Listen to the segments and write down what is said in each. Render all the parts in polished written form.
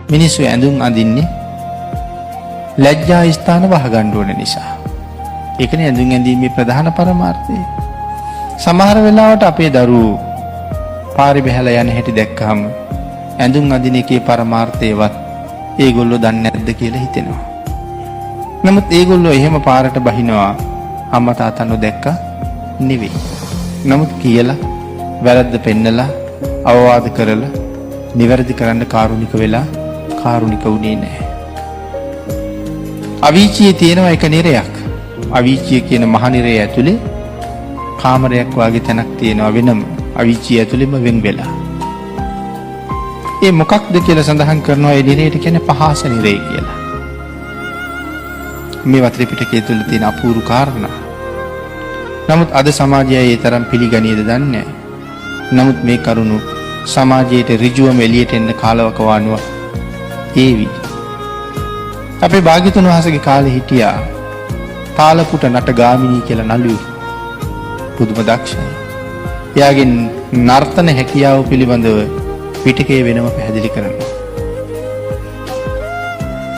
මිනිස්සු ඇඳුම් අඳින්නේ ලැජ්ජා ස්ථාන වහගන්න ඕන නිසා. ඒකනේ ඇඳුම් ඇඳීමේ ප්‍රධාන පරමාර්ථය. සමහර වෙලාවට අපේ දරුවෝ පාරේ බහැලා යන හැටි දැක්කහම ඇඳුම් අඳින එකේ පරමාර්ථයවත් ඒගොල්ලෝ දන්නේ නැද්ද කියලා හිතෙනවා. නමුත් ඒගොල්ලෝ එහෙම පාරට බහිනවා අම්මා තාත්තා නොදැක්කා නෙවෙයි. නමුත් කියලා වැරද්ද පෙන්නලා අවවාද කරලා නිවැරදි කරන්න කාරුණික වෙලා කාරුණික වුණේ නැහැ. අවීචියේ තියෙනවා එක නිරයක්. අවීචිය කියන මහ නිරය ඇතුලේ කාමරයක් වගේ තැනක් තියෙනවා වෙනම. අවීචිය ඇතුලේම වෙන් වෙලා. ඒ මොකක්ද කියලා සඳහන් කරනවා ඒ නිරයට කියන්නේ පහස නිරය කියලා. මේ වත්‍රි පිටකයේ තුල තියෙන අපූර්ව කාරණා. නමුත් අද සමාජය ඒ තරම් පිළිගනීද දන්නේ නැහැ. නමුත් මේ කරුණු සමාජයට ඍජුවම එළියට එන්න කාලවකවානුව ඒවි. අපේ භාග්‍යතුන් වහන්සේගේ කාලේ හිටියා තාලපුට නට ගාමිණී කියලා නළුවෙක්. පුදුම දක්ෂයි. එයාගේ නර්තන හැකියාව පිළිබඳව පිටකේ වෙනම පැහැදිලි කරනවා.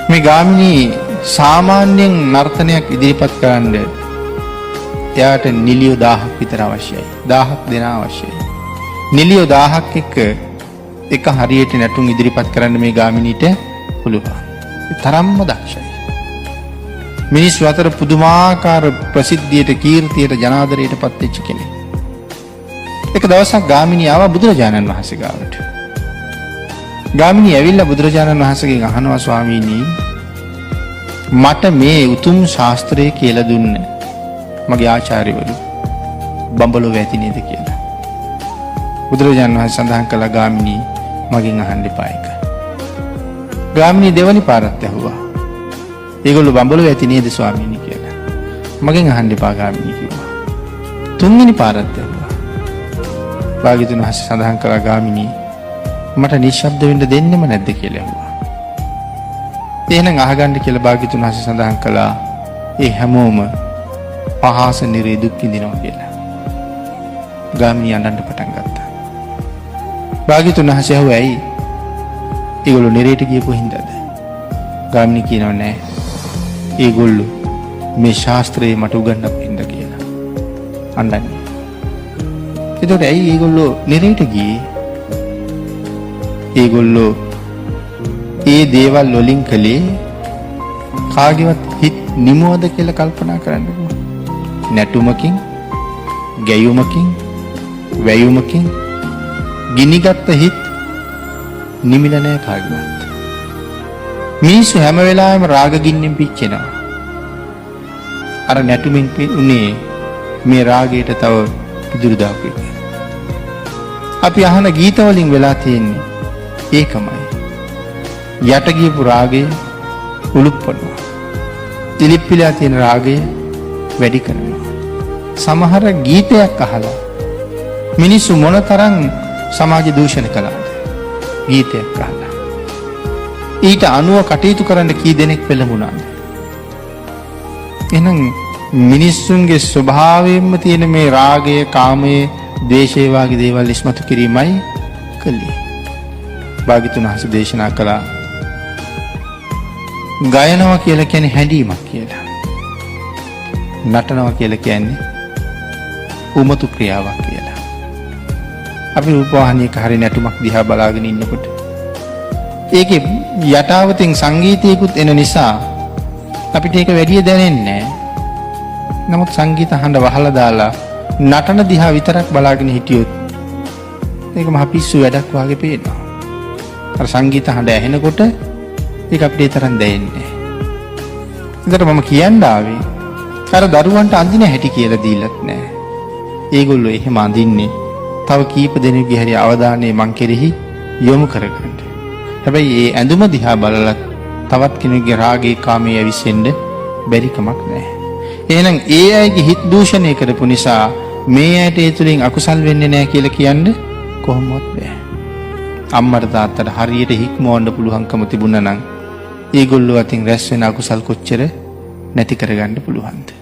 මේ ගාමිණී සාමාන්‍යයෙන් නර්තනයක් ඉදිරිපත් කරන්න එයාට නිලියෝ 1000ක් විතර අවශ්‍යයි. 1000ක් දෙනා අවශ්‍යයි. නිලියෝ 1000ක් එක්ක එක හරියට නැටුම් ඉදිරිපත් කරන්න මේ ගාමිණීට පුළුවන්. ඒ තරම්ම දක්ෂයි. මිනිස්සු අතර පුදුමාකාර ප්‍රසිද්ධියට කීර්තියට ජනාදරයට පත් වෙච්ච කෙනෙක්. එක දවසක් ගාමිණී ආවා බුදුරජාණන් වහන්සේ ගාවට. ගාමිණී ඇවිල්ලා බුදුරජාණන් වහන්සේගෙන් අහනවා ස්වාමීනි මට මේ උතුම් ශාස්ත්‍රය කියලා දුන්න මගේ ආචාර්යවරු බඹලොව ඇති නේද කියලා. බුදුරජාණන් වහන්සේ සඳහන් කළා ගාමිණී මගෙන් අහන්න එපා ඒක. ගාමිණී දෙවනි පාරත් ඇහුවා. ඒගොල්ලෝ බඹලොව ඇති නේද ස්වාමීනි කියලා. මගෙන් අහන්න එපා ගාමිණී කිව්වා. තුන්වෙනි පාරත් ඇහුවා. භාග්‍යතුන් වහන්සේ සඳහන් කළා ගාමිණී මට නිශ්ශබ්ද වෙන්න දෙන්නෙම නැද්ද කියලා ඇහුවා. එහෙනම් අහගන්න කියලා භාග්‍යතුන් වහන්සේ සඳහන් කළා ඒ හැමෝම පහස නිරේ දුක් විඳිනවා කියලා. ගාමිණී අඬන්න පටන් ගත්තා. භාග්‍යතුන් වහන්සේ ඇහුවා ඇයි? ඒගොල්ලෝ නිරේට ගියපු හින්දාද? ගාමිණී කියනවා නෑ. ඒගොල්ලෝ මේ ශාස්ත්‍රයේ මට උගන්වපු හින්දා කියලා. අඬන්නේ. එතකොට ඇයි ඒගොල්ලෝ නිරේට ගියේ? ඒගොල්ලෝ ඒ දේවල් වලින් කලේ කාගේවත් හිත නිමවද කියලා කල්පනා කරන්නකෝ. නැටුමකින්, ගැයුමකින්, වැයුමකින් ගිනිගත් හිත නිමිල නැහැ කාගේවත්. මිනිස්සු හැම වෙලාවෙම රාග ගින්නෙන් පිච්චෙනවා. අර නැටුමින් උනේ මේ රාගයට තව පිදුරු දාපු එක. අපි අහන ගීත වලින් වෙලා තියෙන්නේ ඒකමයි. යට ගියපු රාගය උලුප්පනවා. තිලිප්පිලා තියෙන රාගය වැඩි කරනවා. සමහර ගීතයක් අහලා මිනිස්සු මොනතරම් සමාජ දූෂණ කළාද? ගීතයක් අහලා. ඊට අනුව කටයුතු කරන්න කී දෙනෙක් පෙළඹුණාද? එහෙනම් මිනිස්සුන්ගේ ස්වභාවයෙන්ම තියෙන මේ රාගය, කාමය, ද්වේෂය වගේ දේවල් ඉස්මතු කිරීමයි කළේ. භාග්‍යතුන් වහන්සේ දේශනා කළා ගයනවා කියලා කියන්නේ හැඬීමක් කියලා. නටනවා කියලා කියන්නේ උමතු ක්‍රියාවක් කියලා. අපි රූපවාහිනියක හරි නැටුමක් දිහා බලාගෙන ඉන්නකොට ඒකේ යටාවතින් සංගීතයකුත් එන නිසා අපිට ඒක වැඩි දැනෙන්නේ නැහැ. නමුත් සංගීත හඬ වහලා දාලා නටන දිහා විතරක් බලාගෙන හිටියොත් ඒක මහ පිස්සු වැඩක් වගේ පේනවා. අර සංගීත හඬ ඇහෙනකොට ඒක අපිට තරම් දැනෙන්නේ නැහැ. ඒකට මම කියන්න ආවේ අර දරුවන්ට අඳින හැටි කියලා දීලත් නැහැ. ඒගොල්ලෝ එහෙම අඳින්නේ තව කීප දෙනෙකුගේ හරි අවධානය මං කෙරෙහි යොමු කරගන්න. හැබැයි ඒ ඇඳුම දිහා බලලත් තවත් කෙනෙකුගේ රාගේ කාමයේ ඇවිස්සෙන්න බැරි කමක් නැහැ. එහෙනම් ඒ අයගේ හිත දූෂණය කරපු නිසා මේ අයට ඒ තුලින් අකුසල් වෙන්නේ නැහැ කියලා කියන්නේ කොහොමවත් බෑ. අම්මට තාත්තට හරියට හික්මවන්න පුළුවන්කම තිබුණා නම් ඒගොල්ලෝ අතින් රැස් වෙන අකුසල් කොච්චර නැති කරගන්න පුළුවන්ද?